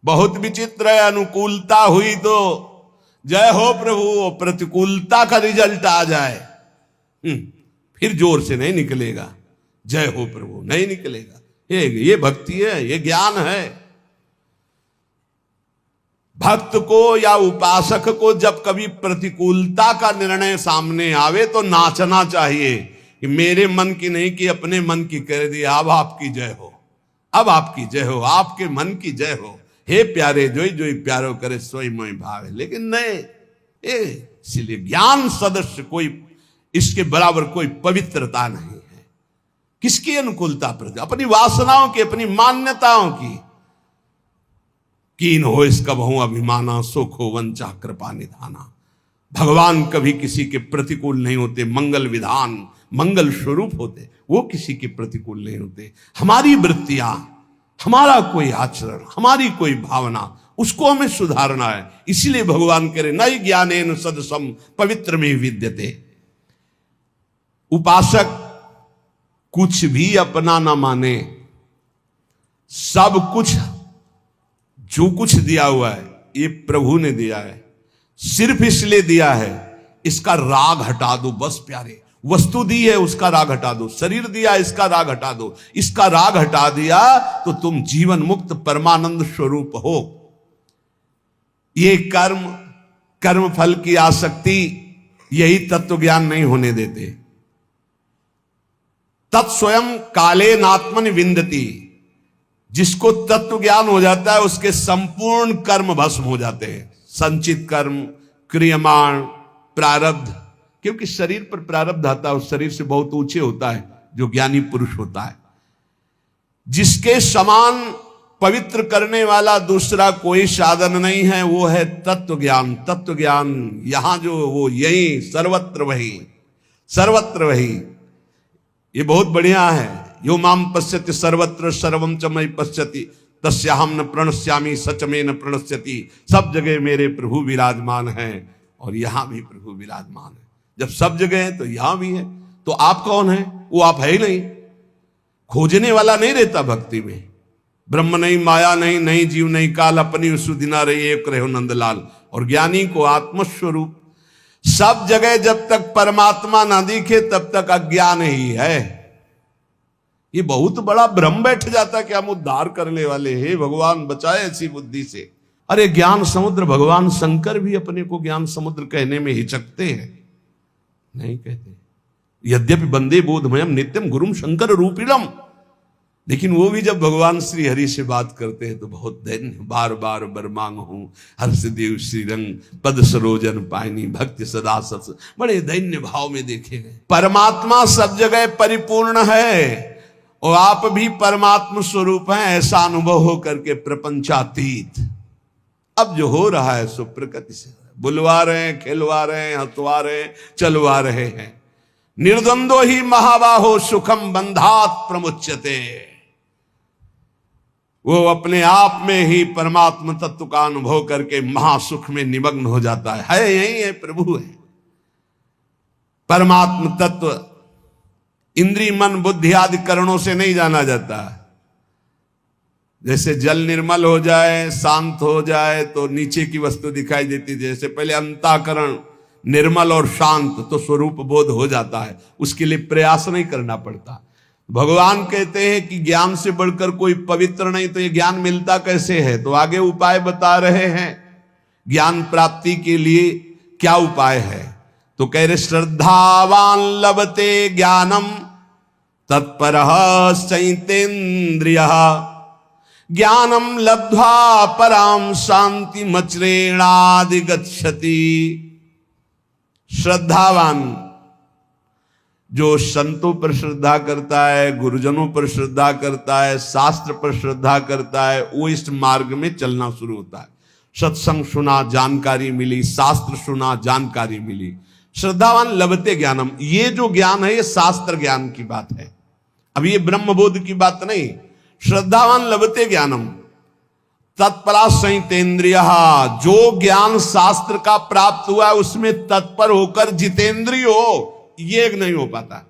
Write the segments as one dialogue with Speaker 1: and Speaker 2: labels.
Speaker 1: बहुत विचित्र है, अनुकूलता हुई तो जय हो प्रभु, प्रतिकूलता का रिजल्ट आ जाए फिर जोर से नहीं निकलेगा, जय हो प्रभु नहीं निकलेगा। ये भक्ति है, ये ज्ञान है। भक्त को या उपासक को जब कभी प्रतिकूलता का निर्णय सामने आवे तो नाचना चाहिए कि मेरे मन की नहीं कि अपने मन की कर दी, अब आपकी जय हो, अब आपकी जय हो, आपके मन की जय हो, हे प्यारे जोई जोई प्यारो करे सोई मोई भावे। लेकिन नहीं, इसलिए ज्ञान सदस्य कोई इसके बराबर कोई पवित्रता नहीं है। किसकी अनुकूलता पर? अपनी वासनाओं की, अपनी मान्यताओं की। कीन हो इसका बहु अभिमाना, सुख हो वंचा कृपा निधाना। भगवान कभी किसी के प्रतिकूल नहीं होते, मंगल विधान मंगल स्वरूप होते, वो किसी के प्रतिकूल नहीं होते। हमारी वृत्तियां, हमारा कोई आचरण, हमारी कोई भावना, उसको हमें सुधारना है। इसलिए भगवान कह रहे नई ज्ञानेन सदसम पवित्र में विद्यते। उपासक कुछ भी अपना ना माने, सब कुछ जो कुछ दिया हुआ है ये प्रभु ने दिया है, सिर्फ इसलिए दिया है इसका राग हटा दो बस प्यारे। वस्तु दी है उसका राग हटा दो, शरीर दिया इसका राग हटा दो, इसका राग हटा दिया तो तुम जीवन मुक्त परमानंद स्वरूप हो। ये कर्म फल की आसक्ति, यही तत्व ज्ञान नहीं होने देते। तत्स्वयं काले नात्मनि विंदति। जिसको तत्व ज्ञान हो जाता है उसके संपूर्ण कर्म भस्म हो जाते हैं। संचित कर्म, क्रियमाण, प्रारब्ध, क्योंकि शरीर पर प्रारब्ध आता है, उस शरीर से बहुत ऊंचे होता है जो ज्ञानी पुरुष होता है। जिसके समान पवित्र करने वाला दूसरा कोई साधन नहीं है, वो है तत्व ज्ञान। तत्व ज्ञान यहां जो वो यही सर्वत्र वही, सर्वत्र वही। ये बहुत बढ़िया है। यो माम पश्यति सर्वत्र सर्वम च मयि पश्यति तस्याहम न प्रणश्यामि सच में न प्रणश्यति। सब जगह मेरे प्रभु विराजमान हैं और यहां भी प्रभु विराजमान है। जब सब जगह है तो यहां भी है। तो आप कौन है? वो आप है ही नहीं। खोजने वाला नहीं रहता भक्ति में। ब्रह्म नहीं, माया नहीं, नहीं जीव नहीं काल, अपनी सुदिना रही एक रहो नंदलाल। और ज्ञानी को आत्मस्वरूप। सब जगह जब तक परमात्मा ना दिखे तब तक अज्ञान ही है। ये बहुत बड़ा भ्रम बैठ जाता कि हम उद्धार करने वाले हैं, भगवान बचाए ऐसी बुद्धि से। अरे ज्ञान समुद्र, भगवान शंकर भी अपने को ज्ञान समुद्र कहने में हिचकते हैं, नहीं कहते। यद्यपि वंदे बोधमयम नित्यम गुरुम शंकर रूपिणम, लेकिन वो भी जब भगवान श्री हरि से बात करते हैं तो बहुत दैन्य। बार बार बर मांग हूं हर्षदेव श्रीरंग पद सरोजन पायनी भक्ति सदा सत्स। बड़े दैन्य भाव में देखे गए। परमात्मा सब जगह परिपूर्ण है और आप भी परमात्मा स्वरूप हैं, ऐसा अनुभव हो करके प्रपंचातीत। अब जो हो रहा है सो प्रकृति से बुलवा रहे हैं, खिलवा रहे हैं, हंसवा रहे हैं, चलवा रहे हैं। निर्द्वंदो ही महाबाहो सुखम बंधात प्रमुच्यते। वो अपने आप में ही परमात्मा तत्व का अनुभव करके महासुख में निमग्न हो जाता है। यही है, प्रभु है। परमात्मा तत्व इंद्रिय मन बुद्धि आदि करणों से नहीं जाना जाता। जैसे जल निर्मल हो जाए, शांत हो जाए तो नीचे की वस्तु दिखाई देती। जैसे पहले अंतःकरण निर्मल और शांत तो स्वरूप बोध हो जाता है, उसके लिए प्रयास नहीं करना पड़ता। भगवान कहते हैं कि ज्ञान से बढ़कर कोई पवित्र नहीं, तो ये ज्ञान मिलता कैसे है? तो आगे उपाय बता रहे हैं ज्ञान प्राप्ति के लिए क्या उपाय है। तो कह रहे श्रद्धावान लभते ज्ञानम तत्परः चैतेन्द्रिय ज्ञानम लब्ध्वा पराम शांति मचरेणादि गच्छति। श्रद्धावान जो संतों पर श्रद्धा करता है, गुरुजनों पर श्रद्धा करता है, शास्त्र पर श्रद्धा करता है, वो इस मार्ग में चलना शुरू होता है। सत्संग सुना, जानकारी मिली, शास्त्र सुना, जानकारी मिली। श्रद्धावान लभते ज्ञानम, ये जो ज्ञान है ये शास्त्र ज्ञान की बात है, अब ये ब्रह्मबोध की बात नहीं। श्रद्धावान लभते ज्ञानम तत्परा संयतेन्द्रिय, जो ज्ञान शास्त्र का प्राप्त हुआ है उसमें तत्पर होकर जितेंद्रिय हो, ये नहीं हो पाता।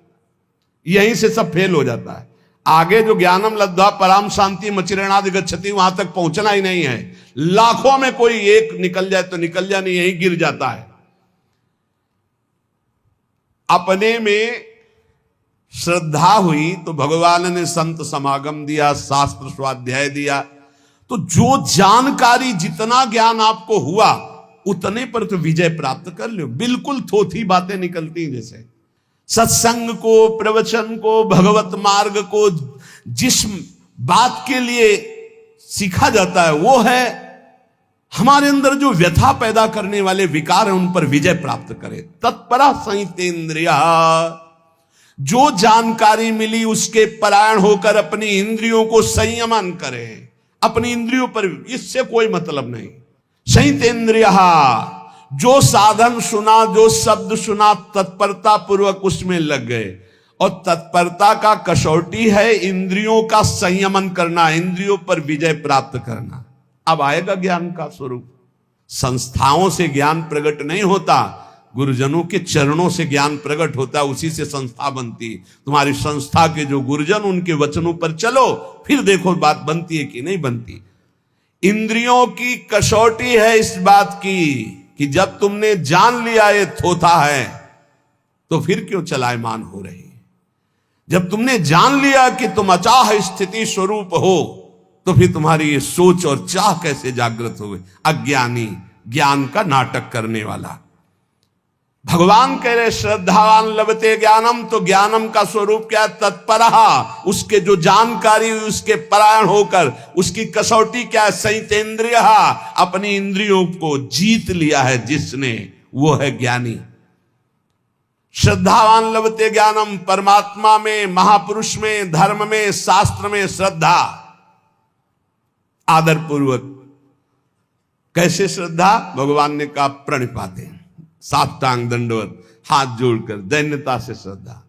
Speaker 1: यहीं से सब फेल हो जाता है। आगे जो ज्ञानम लब्ध्वा पराम शांति मचिरणादि गच्छति वहां तक पहुंचना ही नहीं है। लाखों में कोई एक निकल जाए तो निकल जाए, नहीं यहीं गिर जाता है। अपने में श्रद्धा हुई तो भगवान ने संत समागम दिया, शास्त्र स्वाध्याय दिया। तो जो जानकारी, जितना ज्ञान आपको हुआ उतने पर तो विजय प्राप्त कर लो। बिल्कुल थोथी बातें निकलती हैं, जैसे सत्संग को, प्रवचन को, भगवत मार्ग को जिस बात के लिए सीखा जाता है वो है हमारे अंदर जो व्यथा पैदा करने वाले विकार हैं उन पर विजय प्राप्त करे। तत्परा संयतेन्द्रिया, जो जानकारी मिली उसके परायण होकर अपनी इंद्रियों को संयमन करे। अपनी इंद्रियों पर इससे कोई मतलब नहीं। संयतेन्द्रिया, जो साधन सुना, जो शब्द सुना, तत्परता पूर्वक उसमें लग गए। और तत्परता का कसौटी है इंद्रियों का संयमन करना, इंद्रियों पर विजय प्राप्त करना। अब आएगा ज्ञान का स्वरूप। संस्थाओं से ज्ञान प्रकट नहीं होता, गुरुजनों के चरणों से ज्ञान प्रकट होता है, उसी से संस्था बनती। तुम्हारी संस्था के जो गुरुजन, उनके वचनों पर चलो, फिर देखो बात बनती है कि नहीं बनती। इंद्रियों की कसौटी है इस बात की कि जब तुमने जान लिया ये थोथा है तो फिर क्यों चलायमान हो रही। जब तुमने जान लिया कि तुम अचाह स्थिति स्वरूप हो तो फिर तुम्हारी ये सोच और चाह कैसे जागृत हो गई। अज्ञानी, ज्ञान का नाटक करने वाला। भगवान कह रहे श्रद्धावान लभते ज्ञानम, तो ज्ञानम का स्वरूप क्या है? तत्परहा, उसके जो जानकारी हुई उसके परायण होकर। उसकी कसौटी क्या है? संयतेन्द्रिया, अपनी इंद्रियों को जीत लिया है जिसने, वो है ज्ञानी। श्रद्धावान लभते ज्ञानम, परमात्मा में, महापुरुष में, धर्म में, शास्त्र में श्रद्धा, आदर पूर्वक। कैसे श्रद्धा? भगवान ने कहा प्रणिपाते, साष्टांग दंडवत, हाथ जोड़कर दैन्यता से श्रद्धा।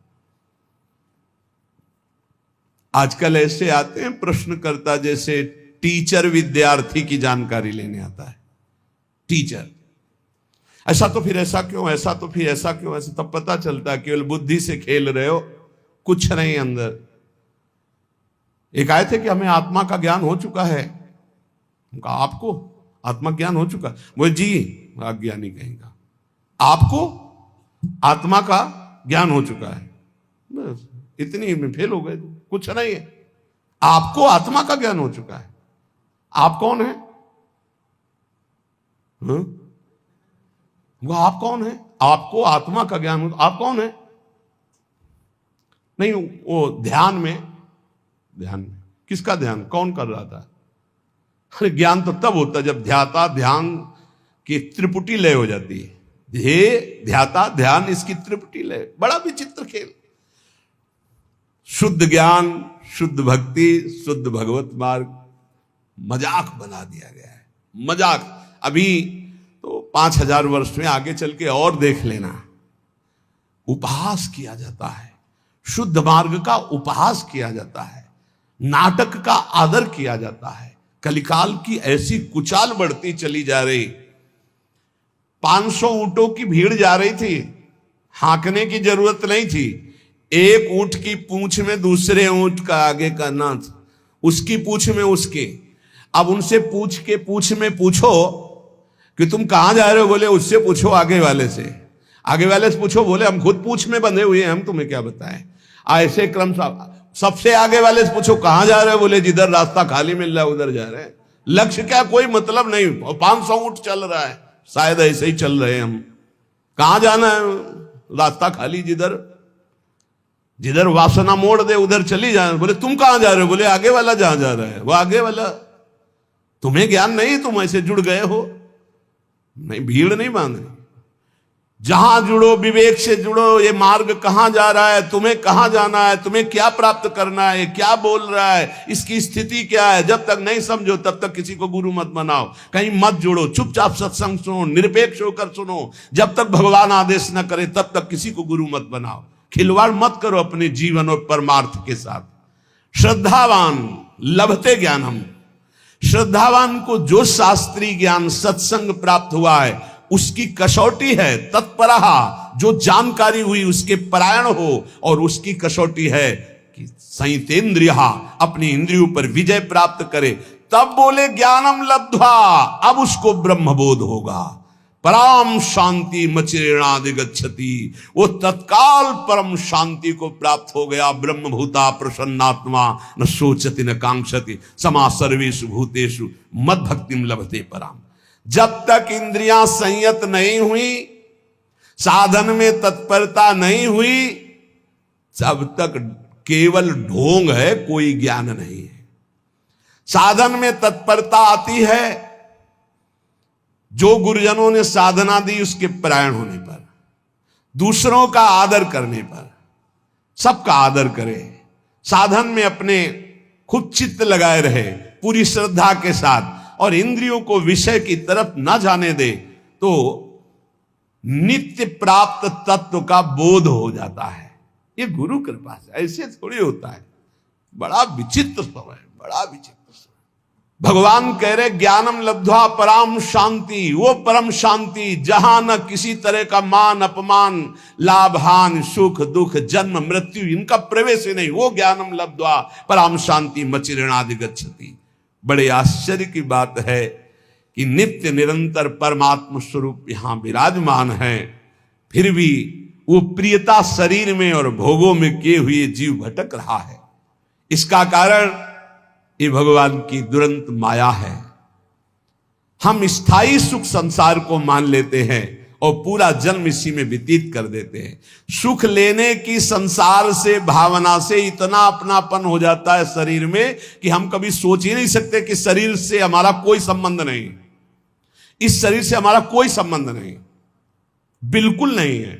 Speaker 1: आजकल ऐसे आते हैं प्रश्नकर्ता, जैसे टीचर विद्यार्थी की जानकारी लेने आता है। टीचर, ऐसा तो फिर ऐसा क्यों, ऐसा तो फिर ऐसा क्यों, ऐसा तब पता चलता है केवल बुद्धि से खेल रहे हो, कुछ नहीं अंदर। एक आए थे कि हमें आत्मा का ज्ञान हो चुका है। उनका आपको आत्मा ज्ञान हो चुका? वो जी अज्ञानी कहेगा। आपको आत्मा का ज्ञान हो चुका है, बस इतनी में फेल हो गए, कुछ नहीं है। आपको आत्मा का ज्ञान हो चुका है। आप कौन है? वो आप कौन है? आपको आत्मा का ज्ञान हो, आप कौन है? नहीं, वो ध्यान में किसका ध्यान, कौन कर रहा था? अरे ज्ञान तो तब होता जब ध्याता ध्यान की त्रिपुटी लय हो जाती है। ध्येय, ध्याता, ध्यान, इसकी त्रिपुटी लय। बड़ा विचित्र खेल। शुद्ध ज्ञान, शुद्ध भक्ति, शुद्ध भगवत मार्ग मजाक बना दिया गया है। मजाक। अभी तो 5000 वर्ष में आगे चल के और देख लेना, उपहास किया जाता है। शुद्ध मार्ग का उपहास किया जाता है, नाटक का आदर किया जाता है। कलिकाल की ऐसी कुचाल बढ़ती चली जा रही। 500 ऊंटों की भीड़ जा रही थी, हांकने की जरूरत नहीं थी। एक ऊंट की पूंछ में दूसरे ऊंट का आगे का नाथ, उसकी पूंछ में उसके। अब उनसे पूछ में पूछो कि तुम कहां जा रहे हो, बोले उससे पूछो आगे वाले से। आगे वाले से पूछो, बोले हम खुद पूंछ में बंधे हुए हैं, हम तुम्हें क्या बताएं। ऐसे क्रम सबसे आगे वाले से पूछो कहां जा रहे हो, बोले जिधर रास्ता खाली मिल रहा है उधर जा रहे हैं। लक्ष्य क्या, कोई मतलब नहीं। 500 ऊंट चल रहा है, शायद ऐसे ही चल रहे हैं हम। कहां जाना है? रास्ता खाली, जिधर वासना मोड़ दे उधर चली जाए। बोले तुम कहां जा रहे हो, बोले आगे वाला जहां जा रहा है वो आगे वाला। तुम्हें ज्ञान नहीं, तुम ऐसे जुड़ गए हो। नहीं, भीड़ नहीं बांधनी। जहां जुड़ो विवेक से जुड़ो। ये मार्ग कहां जा रहा है, तुम्हें कहां जाना है, तुम्हें क्या प्राप्त करना है, क्या बोल रहा है, इसकी स्थिति क्या है। जब तक नहीं समझो तब तक किसी को गुरु मत बनाओ, कहीं मत जुड़ो। चुपचाप सत्संग सुनो, निरपेक्ष होकर सुनो। जब तक भगवान आदेश न करे तब तक किसी को गुरु मत बनाओ। खिलवाड़ मत करो अपने जीवन और परमार्थ के साथ। श्रद्धावान लभते ज्ञानम, श्रद्धावान को जो शास्त्रीय ज्ञान सत्संग प्राप्त हुआ है उसकी कसौटी है तत्परहा, जो जानकारी हुई उसके परायण हो। और उसकी कसौटी है कि संयतेन्द्रिया, अपनी इंद्रियों पर विजय प्राप्त करे, तब बोले ज्ञानम लब्ध्वा, अब उसको ब्रह्मबोध होगा। परम शांति मचिरेणादिगच्छति, वो तत्काल परम शांति को प्राप्त हो गया। ब्रह्मभूता प्रसन्नात्मा न सोचति न कांक्षति समा सर्वेषु भूतेषु मद भक्तिम लभते पराम। जब तक इंद्रियां संयत नहीं हुई, साधन में तत्परता नहीं हुई, तब तक केवल ढोंग है, कोई ज्ञान नहीं है। साधन में तत्परता आती है जो गुरुजनों ने साधना दी उसके परायण होने पर, दूसरों का आदर करने पर। सबका आदर करे, साधन में अपने खुद चित्त लगाए रहे पूरी श्रद्धा के साथ, और इंद्रियों को विषय की तरफ ना जाने दे, तो नित्य प्राप्त तत्व का बोध हो जाता है। ये गुरु कृपा से, ऐसे थोड़ी होता है। बड़ा विचित्र समय, बड़ा विचित्र समय। भगवान कह रहे ज्ञानम लब्ध्वा परम शांति, वो परम शांति जहां न किसी तरह का मान अपमान, लाभ हानि, सुख दुख, जन्म मृत्यु, इनका प्रवेश ही नहीं। वो ज्ञानम लब्ध्वा परम शांति मचिरेणादिगच्छति। बड़े आश्चर्य की बात है कि नित्य निरंतर परमात्म स्वरूप यहां विराजमान है, फिर भी वो प्रियता शरीर में और भोगों में किए हुए जीव भटक रहा है। इसका कारण ये भगवान की दुरंत माया है। हम स्थायी सुख संसार को मान लेते हैं और पूरा जन्म इसी में व्यतीत कर देते हैं। सुख लेने की संसार से भावना से इतना अपनापन हो जाता है शरीर में कि हम कभी सोच ही नहीं सकते कि शरीर से हमारा कोई संबंध नहीं, इस शरीर से हमारा कोई संबंध नहीं, बिल्कुल नहीं है,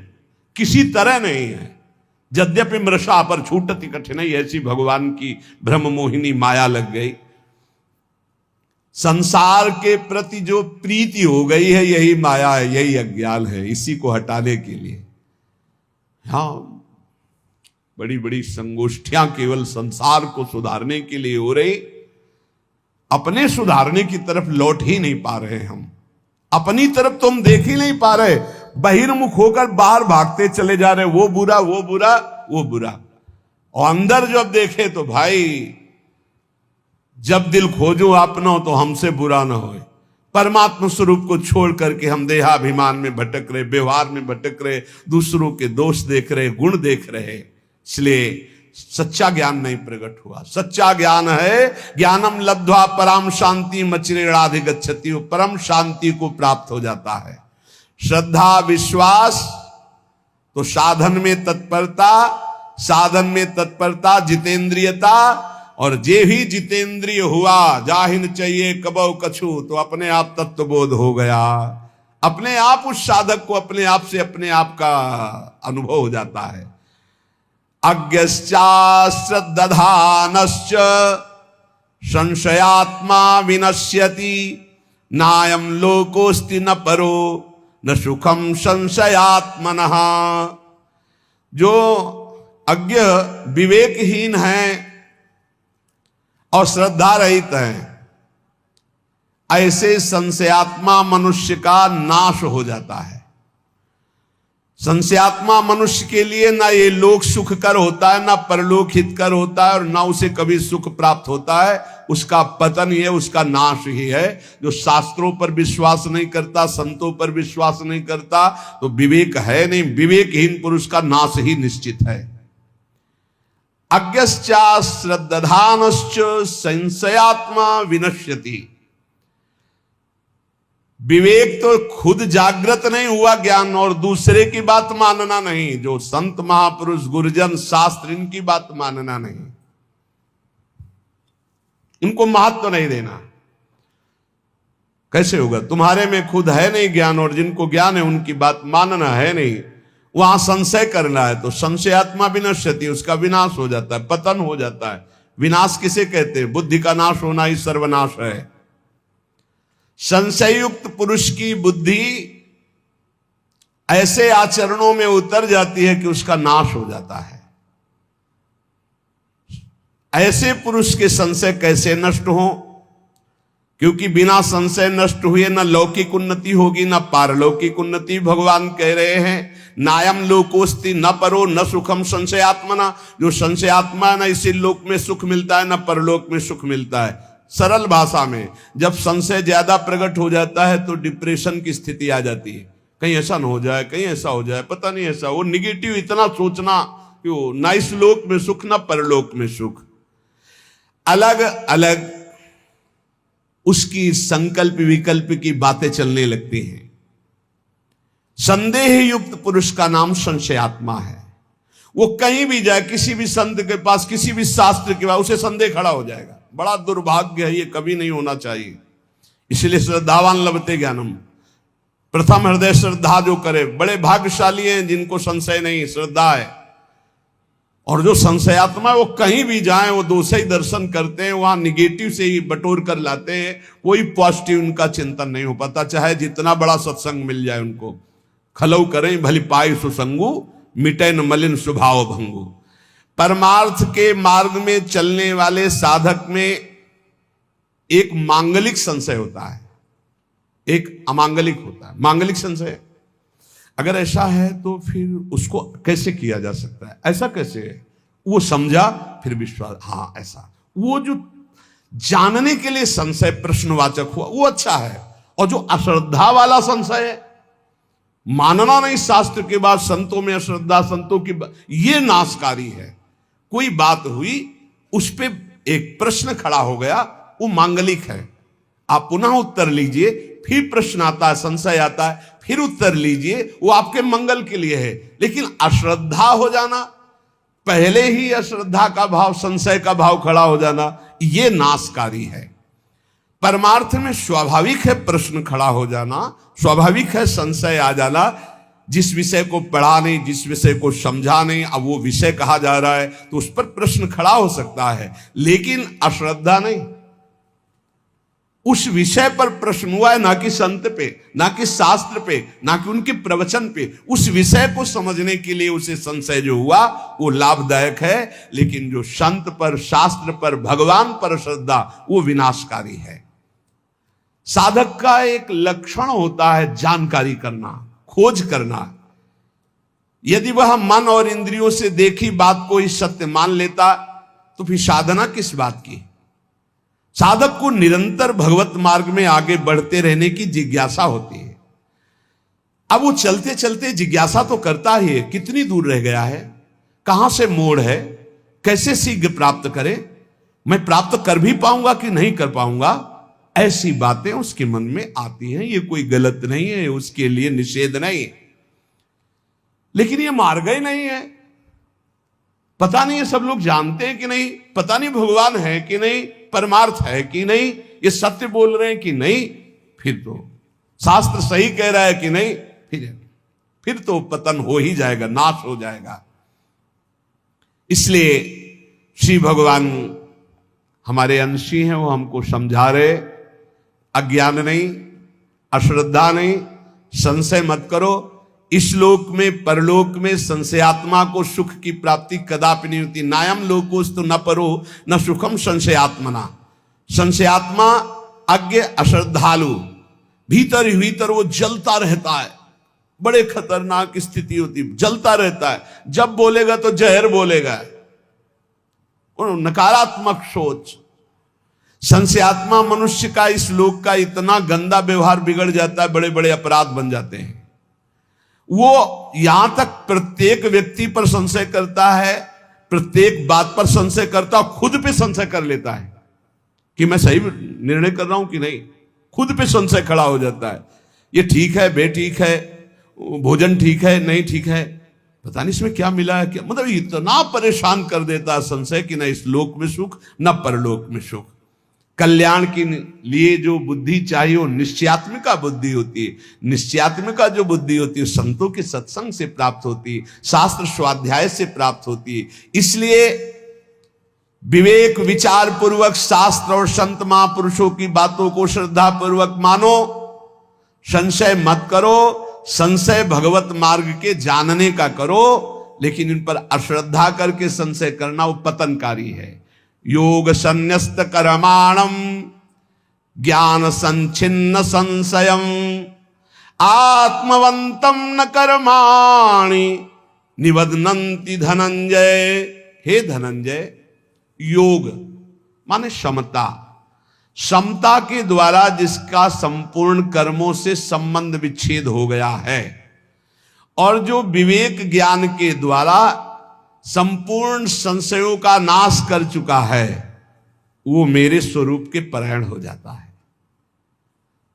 Speaker 1: किसी तरह नहीं है। यद्यपि मृषा पर छूटति कठिनाई, ऐसी भगवान की ब्रह्म मोहिनी माया लग गई। संसार के प्रति जो प्रीति हो गई है, यही माया है, यही अज्ञान है। इसी को हटाने के लिए हाँ, बड़ी बड़ी संगोष्ठियां केवल संसार को सुधारने के लिए हो रही, अपने सुधारने की तरफ लौट ही नहीं पा रहे। हम अपनी तरफ तो हम देख ही नहीं पा रहे, बहिर्मुख होकर बाहर भागते चले जा रहे, वो बुरा वो बुरा वो बुरा। और अंदर जब देखे तो भाई, जब दिल खोजो अपना तो हमसे बुरा ना हो। परमात्मा स्वरूप को छोड़ करके हम देहाभिमान में भटक रहे, व्यवहार में भटक रहे, दूसरों के दोष देख रहे, गुण देख रहे। इसलिए सच्चा ज्ञान नहीं प्रकट हुआ। सच्चा ज्ञान है ज्ञानम लब्ध्वा परम शांति मचिरेणाधिगच्छति, परम शांति को प्राप्त हो जाता है। श्रद्धा विश्वास तो साधन में तत्परता, साधन में तत्परता जितेंद्रियता, और जे ही जितेंद्रिय हुआ जाहिन चाहिए कबौ कछु, तो अपने आप तत्वबोध हो गया। अपने आप उस साधक को अपने आप से अपने आप का अनुभव हो जाता है। अज्ञश्चा श्रद्धानश्च संशयात्मा विनश्यति, नायं लोकोस्ति न परो न सुखम संशयात्मनः। जो अज्ञ विवेकहीन है और श्रद्धा रहित है, ऐसे संशयात्मा मनुष्य का नाश हो जाता है। संशयात्मा मनुष्य के लिए ना ये लोक सुखकर होता है, ना परलोक हितकर होता है, और ना उसे कभी सुख प्राप्त होता है। उसका पतन ही है, उसका नाश ही है। जो शास्त्रों पर विश्वास नहीं करता, संतों पर विश्वास नहीं करता, तो विवेक है नहीं। विवेकहीन पुरुष का नाश ही निश्चित है। अज्ञश्चा श्रद्धानश्च संशयात्मा विनश्यति। विवेक तो खुद जागृत नहीं हुआ ज्ञान, और दूसरे की बात मानना नहीं। जो संत महापुरुष गुरुजन शास्त्र, इनकी बात मानना नहीं, इनको महत्व नहीं देना। कैसे होगा? तुम्हारे में खुद है नहीं ज्ञान, और जिनको ज्ञान है उनकी बात मानना है नहीं। वहां संशय करना है तो संशयात्मा विनश्यति, उसका विनाश हो जाता है, पतन हो जाता है। विनाश किसे कहते हैं? बुद्धि का नाश होना ही सर्वनाश है। संशयुक्त पुरुष की बुद्धि ऐसे आचरणों में उतर जाती है कि उसका नाश हो जाता है। ऐसे पुरुष के संशय कैसे नष्ट हो? क्योंकि बिना संशय नष्ट हुए न लौकिक उन्नति होगी न पारलौकिक उन्नति। भगवान कह रहे हैं नायम लोकोस्ति न परो न सुखम संशयात्मना। जो संशयात्मा है, न इसी लोक में सुख मिलता है न परलोक में सुख मिलता है। सरल भाषा में जब संशय ज्यादा प्रकट हो जाता है तो डिप्रेशन की स्थिति आ जाती है। कहीं ऐसा न हो जाए, कहीं ऐसा हो जाए, पता नहीं ऐसा। वो निगेटिव इतना सोचना कि वो ना इस लोक में सुख न परलोक में सुख। अलग अलग उसकी संकल्प विकल्प की बातें चलने लगती हैं। संदेह युक्त पुरुष का नाम संशयात्मा है। वो कहीं भी जाए, किसी भी संत के पास, किसी भी शास्त्र के पास, उसे संदेह खड़ा हो जाएगा। बड़ा दुर्भाग्य है, ये कभी नहीं होना चाहिए। इसलिए श्रद्धावान लभते ज्ञानम, प्रथम हृदय श्रद्धा जो करे, बड़े भाग्यशाली हैं जिनको संशय नहीं, श्रद्धा है। और जो संशयात्मा वो कहीं भी जाएं, वो दोष ही दर्शन करते हैं, वहां निगेटिव से ही बटोर कर लाते हैं। कोई पॉजिटिव उनका चिंतन नहीं हो पाता, चाहे जितना बड़ा सत्संग मिल जाए उनको। खलऊ करें भली पाई सुसंगु, मिटे न मलिन स्वभाव भंगु। परमार्थ के मार्ग में चलने वाले साधक में एक मांगलिक संशय होता है, एक अमांगलिक होता है। मांगलिक संशय अगर ऐसा है तो फिर उसको कैसे किया जा सकता है? ऐसा कैसे है? वो समझा फिर विश्वास, हाँ ऐसा। वो जो जानने के लिए संशय प्रश्नवाचक हुआ वो अच्छा है। और जो अश्रद्धा वाला संशय है, मानना नहीं शास्त्र के बाद, संतों में अश्रद्धा, संतों की ये नाशकारी है। कोई बात हुई, उस पे एक प्रश्न खड़ा हो गया, वो मांगलिक है। आप पुनः उत्तर लीजिए, फिर प्रश्न आता है, संशय आता है, फिर उत्तर लीजिए, वो आपके मंगल के लिए है। लेकिन अश्रद्धा हो जाना, पहले ही अश्रद्धा का भाव, संशय का भाव खड़ा हो जाना, ये नाशकारी है। परमार्थ में स्वाभाविक है प्रश्न खड़ा हो जाना, स्वाभाविक है संशय आ जाना। जिस विषय को पढ़ा नहीं, जिस विषय को समझा नहीं, अब वो विषय कहा जा रहा है तो उस पर प्रश्न खड़ा हो सकता है, लेकिन अश्रद्धा नहीं। उस विषय पर प्रश्न हुआ है, ना कि संत पे, ना कि शास्त्र पे, ना कि उनके प्रवचन पे। उस विषय को समझने के लिए उसे संशय जो हुआ वो लाभदायक है। लेकिन जो संत पर, शास्त्र पर, भगवान पर श्रद्धा, वो विनाशकारी है। साधक का एक लक्षण होता है जानकारी करना, खोज करना। यदि वह मन और इंद्रियों से देखी बात को ही सत्य मान लेता तो फिर साधना किस बात की? साधक को निरंतर भगवत मार्ग में आगे बढ़ते रहने की जिज्ञासा होती है। अब वो चलते चलते जिज्ञासा तो करता ही है, कितनी दूर रह गया है, कहां से मोड़ है, कैसे शीघ्र प्राप्त करे, मैं प्राप्त कर भी पाऊंगा कि नहीं कर पाऊंगा। ऐसी बातें उसके मन में आती हैं। ये कोई गलत नहीं है, उसके लिए निषेध नहीं, लेकिन ये मार्ग ही नहीं है। पता नहीं है सब लोग जानते हैं कि नहीं, पता नहीं भगवान है कि नहीं, परमार्थ है कि नहीं, ये सत्य बोल रहे हैं कि नहीं, फिर तो शास्त्र सही कह रहा है कि नहीं, फिर तो पतन हो ही जाएगा, नाश हो जाएगा। इसलिए श्री भगवान हमारे अंशी हैं, वो हमको समझा रहे, अज्ञान नहीं, अश्रद्धा नहीं, संशय मत करो। इस लोक में, परलोक में संशयात्मा को सुख की प्राप्ति कदापि नहीं होती। नायम लोकोस्तु न परो न सुखम संशयात्मना। संशयात्मा अज्ञ अश्रद्धालु, भीतर ही भीतर वो जलता रहता है। बड़े खतरनाक स्थिति होती, जलता रहता है। जब बोलेगा तो जहर बोलेगा, नकारात्मक सोच। संशयात्मा मनुष्य का इस लोक का इतना गंदा व्यवहार बिगड़ जाता है, बड़े बड़े अपराध बन जाते हैं। वो यहां तक प्रत्येक व्यक्ति पर संशय करता है, प्रत्येक बात पर संशय करता, खुद पे संशय कर लेता है कि मैं सही निर्णय कर रहा हूं कि नहीं। खुद पे संशय खड़ा हो जाता है, ये ठीक है, बेठीक है, भोजन ठीक है, नहीं ठीक है, पता नहीं इसमें क्या मिला है, क्या मतलब इतना परेशान कर देता है संशय कि न इस लोक में सुख न परलोक में सुख। कल्याण के लिए जो बुद्धि चाहिए वो निश्चयात्मिका बुद्धि होती है। निश्चयात्मिका जो बुद्धि होती है संतों के सत्संग से प्राप्त होती है, शास्त्र स्वाध्याय से प्राप्त होती है। इसलिए विवेक विचार पूर्वक शास्त्र और संत महापुरुषों की बातों को श्रद्धा पूर्वक मानो, संशय मत करो। संशय भगवत मार्ग के जानने का करो, लेकिन इन पर अश्रद्धा करके संशय करना वो पतनकारी है। योग संन्यस्त कर्माणम ज्ञान संचिन्न संशयम आत्मवंतम न कर्माणि निबध्नन्ति धनंजय। हे धनंजय, योग माने क्षमता, क्षमता के द्वारा जिसका संपूर्ण कर्मों से संबंध विच्छेद हो गया है और जो विवेक ज्ञान के द्वारा संपूर्ण संशयों का नाश कर चुका है, वो मेरे स्वरूप के परायण हो जाता है।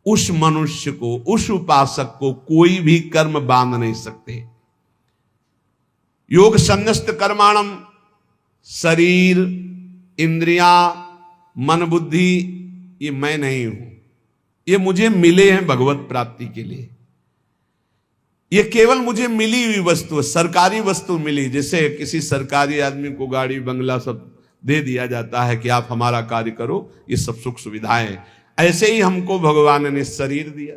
Speaker 1: उस मनुष्य को, उस उपासक को कोई भी कर्म बांध नहीं सकते। योग संन्यस्त कर्माणम, शरीर, इंद्रियां, मन, बुद्धि, ये मैं नहीं हूं, ये मुझे मिले हैं भगवत प्राप्ति के लिए। ये केवल मुझे मिली हुई वस्तु, सरकारी वस्तु मिली। जैसे किसी सरकारी आदमी को गाड़ी बंगला सब दे दिया जाता है कि आप हमारा कार्य करो, ये सब सुख सुविधाएं, ऐसे ही हमको भगवान ने शरीर दिया,